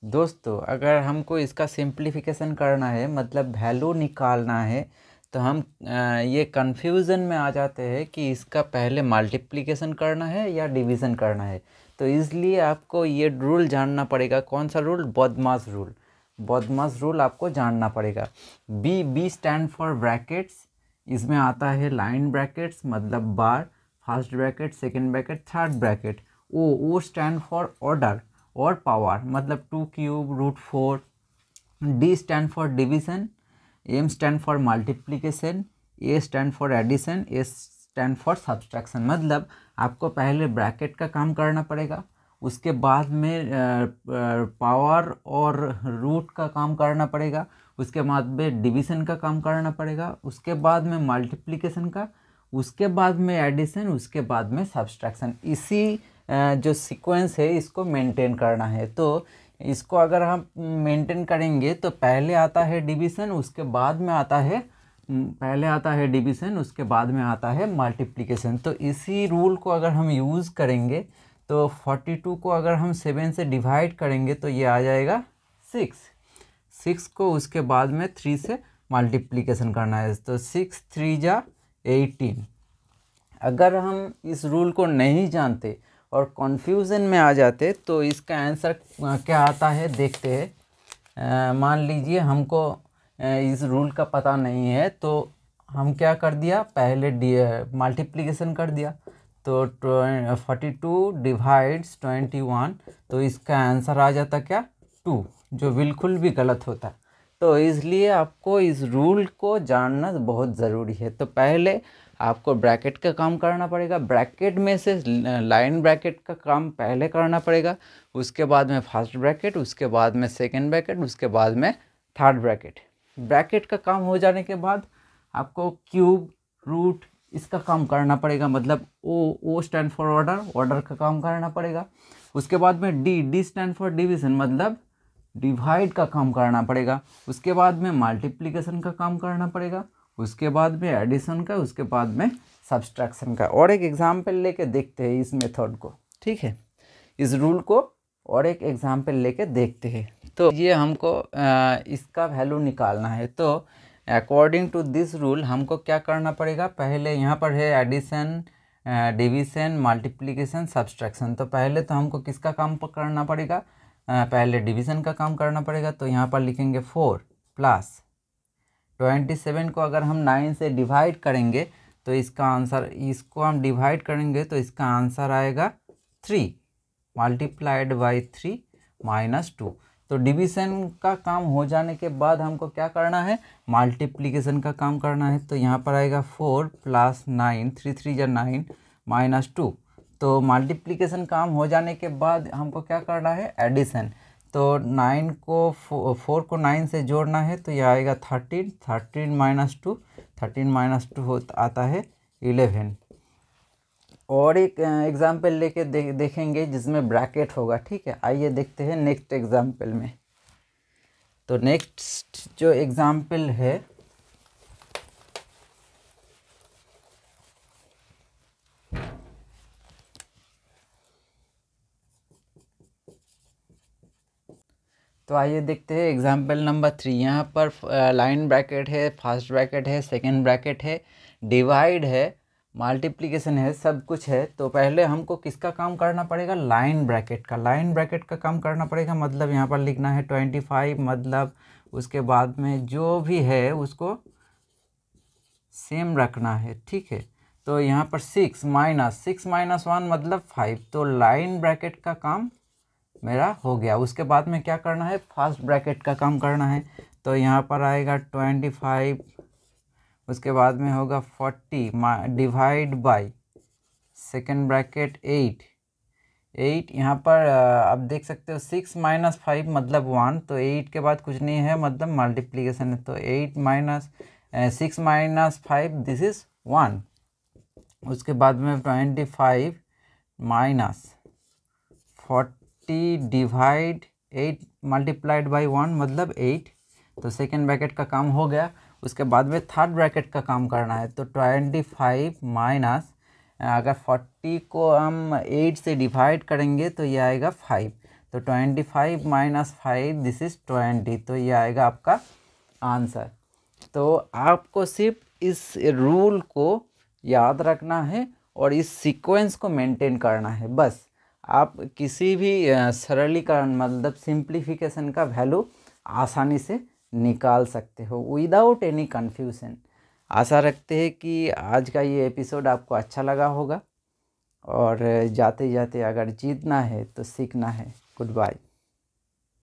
दोस्तों अगर हमको इसका सिंप्लीफिकेशन करना है मतलब वैल्यू निकालना है तो हम ये कन्फ्यूज़न में आ जाते हैं कि इसका पहले मल्टीप्लिकेशन करना है या डिवीज़न करना है। तो इसलिए आपको ये रूल जानना पड़ेगा। कौन सा rule? BODMAS rule. BODMAS rule आपको जानना पड़ेगा। B stand for brackets. इसमें आता है लाइन ब्रैकेट्स मतलब bar, first bracket, second bracket, third bracket. O stand for order और पावर मतलब 2 cube root 4। D stand for division, M stand for multiplication, A stand for addition, S stand for subtraction. मतलब आपको पहले bracket का काम करना पड़ेगा, उसके बाद में पावर और रूट का काम करना पड़ेगा, उसके बाद में डिवीज़न का काम करना पड़ेगा, उसके बाद में मल्टीप्लिकेशन का, उसके बाद में एडिशन, उसके बाद में सब्सट्रैक्शन। इसी जो सीक्वेंस है इसको मेंटेन करना है। तो इसको अगर हम मेंटेन करेंगे तो पहले आता है डिवीज़न, उसके बाद में आता है डिवीज़न, उसके बाद में आता है मल्टीप्लिकेशन। तो इसी रूल को अगर हम यूज़ करेंगे तो 42 को अगर हम 7 से डिवाइड करेंगे तो ये आ जाएगा 6 को उसके बाद में 3 से मल्टीप्लिकेशन करना है। तो 6 3 जा 18। अगर हम इस रूल को नहीं जानते और कन्फ्यूज़न में आ जाते तो इसका आंसर क्या आता है देखते हैं। मान लीजिए हमको इस रूल का पता नहीं है तो हम क्या कर दिया, पहले मल्टीप्लिकेशन कर दिया। तो 42 डिवाइड्स 21, तो इसका आंसर आ जाता क्या 2, जो बिल्कुल भी गलत होता। तो इसलिए आपको इस रूल को जानना बहुत ज़रूरी है। तो पहले आपको ब्रैकेट का काम करना पड़ेगा, ब्रैकेट में से लाइन ब्रैकेट का काम पहले करना पड़ेगा, उसके बाद में फर्स्ट ब्रैकेट, उसके बाद में सेकेंड ब्रैकेट, उसके बाद में थर्ड ब्रैकेट। ब्रैकेट का काम हो जाने के बाद आपको क्यूब, रूट इसका काम करना पड़ेगा मतलब ओ स्टैंड फॉर ऑर्डर का काम करना पड़ेगा। उसके बाद में डी स्टैंड फॉर डिवीज़न मतलब डिवाइड का काम करना पड़ेगा। उसके बाद में मल्टीप्लिकेशन का काम करना पड़ेगा, उसके बाद में एडिशन का, उसके बाद में सब्सट्रैक्शन का। और एक एग्जाम्पल लेके देखते हैं इस मेथड को, ठीक है, इस रूल को और एक एग्जाम्पल लेके देखते हैं। तो ये हमको इसका वैल्यू निकालना है। तो अकॉर्डिंग टू दिस रूल हमको क्या करना पड़ेगा, पहले यहाँ पर है एडिशन, डिवीज़न, मल्टीप्लिकेशन, सब्सट्रैक्शन। तो पहले तो हमको किसका काम करना पड़ेगा, पहले डिवीज़न का काम करना पड़ेगा। तो यहाँ पर लिखेंगे 4 प्लस 27 को अगर हम 9 से डिवाइड करेंगे तो इसका आंसर, इसको हम डिवाइड करेंगे तो इसका आंसर आएगा 3 मल्टीप्लाइड बाई 3 माइनस 2। तो डिवीज़न का काम हो जाने के बाद हमको क्या करना है, मल्टीप्लिकेशन का काम करना है। तो यहाँ पर आएगा 4 प्लस 9, 3 3 जा 9 माइनस 2। तो मल्टीप्लिकेशन काम हो जाने के बाद हमको क्या करना है, एडिशन। तो 4 को 9 से जोड़ना है तो यह आएगा 13 माइनस 2, 13 माइनस 2 आता है 11। और एक एग्जाम्पल लेके देखेंगे जिसमें ब्रैकेट होगा, ठीक है। आइए देखते हैं नेक्स्ट एग्जाम्पल में। तो नेक्स्ट जो एग्जाम्पल है तो आइए देखते हैं एग्जाम्पल नंबर 3। यहाँ पर लाइन ब्रैकेट है, फर्स्ट ब्रैकेट है, सेकेंड ब्रैकेट है, डिवाइड है, मल्टीप्लिकेशन है, सब कुछ है। तो पहले हमको किसका काम करना पड़ेगा, लाइन ब्रैकेट का। लाइन ब्रैकेट का काम करना पड़ेगा मतलब यहाँ पर लिखना है 25 मतलब उसके बाद में जो भी है उसको सेम रखना है, ठीक है। तो यहाँ पर 6 माइनस 1 मतलब 5। तो लाइन ब्रैकेट का काम मेरा हो गया। उसके बाद में क्या करना है, फर्स्ट ब्रैकेट का काम करना है। तो यहाँ पर आएगा 25, उसके बाद में होगा 40 डिवाइड बाय सेकेंड ब्रैकेट 8। यहाँ पर आप देख सकते हो 6 माइनस 5 मतलब 1। तो 8 के बाद कुछ नहीं है मतलब मल्टीप्लिकेशन है। तो 6 माइनस 5 दिस इज़ 1। उसके बाद में 25 माइनस 40 डिवाइड 8 मल्टीप्लाइड बाई 1 मतलब 8। तो सेकेंड ब्रैकेट का काम हो गया। उसके बाद में थर्ड ब्रैकेट का काम करना है। तो 25 माइनस, अगर 40 को हम 8 से डिवाइड करेंगे तो ये आएगा 5। तो 25 माइनस 5 दिस इज़ 20, तो ये आएगा आपका आंसर। तो आपको सिर्फ इस रूल को याद रखना है और इस सीक्वेंस को मेंटेन करना है बस। आप किसी भी सरलीकरण मतलब सिंप्लीफिकेशन का वैल्यू आसानी से निकाल सकते हो विदाउट एनी कन्फ्यूजन। आशा रखते हैं कि आज का ये एपिसोड आपको अच्छा लगा होगा, और जाते जाते अगर जीतना है तो सीखना है। Good bye.